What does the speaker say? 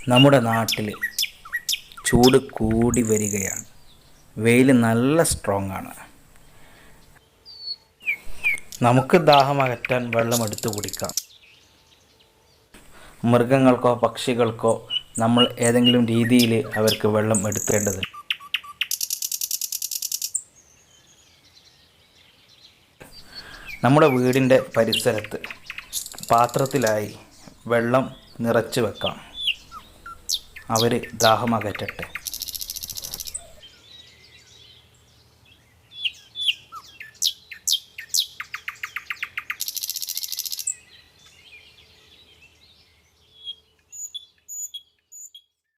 നമ്മുടെ നാട്ടിൽ ചൂട് കൂടി വരികയാണ്. വെയിൽ നല്ല സ്ട്രോങ് ആണ്. നമുക്ക് ദാഹമകറ്റാൻ വെള്ളം എടുത്തു കുടിക്കാം. മൃഗങ്ങൾക്കോ പക്ഷികൾക്കോ നമ്മൾ ഏതെങ്കിലും രീതിയിൽ അവർക്ക് വെള്ളം എടുക്കേണ്ടതുണ്ട്. നമ്മുടെ വീടിൻ്റെ പരിസരത്ത് പാത്രത്തിലായി വെള്ളം നിറച്ച് വെക്കാം. അവർ ദാഹമകറ്റട്ടെ.